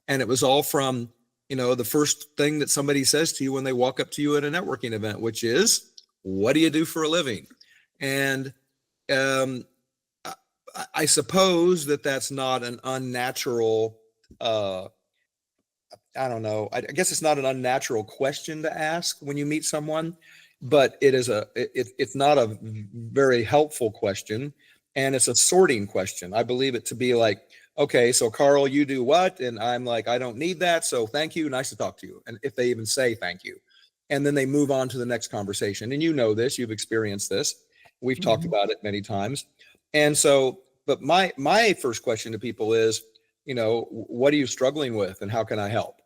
And it was all from, the first thing that somebody says to you when they walk up to you at a networking event, which is, what do you do for a living? And I suppose that's not an unnatural, I don't know. I guess it's not an unnatural question to ask when you meet someone, but it's not a very helpful question, and it's a sorting question. I believe it to be like, okay, so Karl, you do what? And I'm like, I don't need that. So thank you. Nice to talk to you. And if they even say thank you, and then they move on to the next conversation. And this, you've experienced this. We've talked about it many times. And so, but my first question to people is, what are you struggling with and how can I help?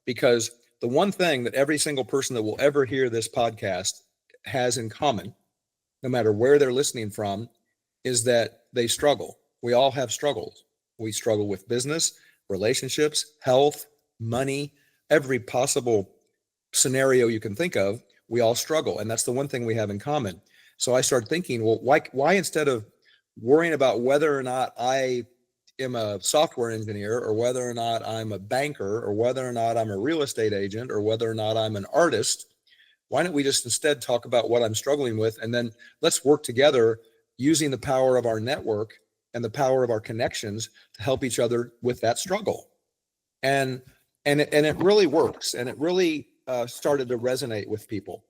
Because the one thing that every single person that will ever hear this podcast has in common, no matter where they're listening from, is that they struggle. We all have struggles. We struggle with business, relationships, health, money, every possible scenario you can think of. We all struggle. And that's the one thing we have in common. So I started thinking, well, why instead of worrying about whether or not I am a software engineer or whether or not I'm a banker or whether or not I'm a real estate agent or whether or not I'm an artist, why don't we just instead talk about what I'm struggling with, and then let's work together using the power of our network and the power of our connections to help each other with that struggle. And it really works, and it really started to resonate with people.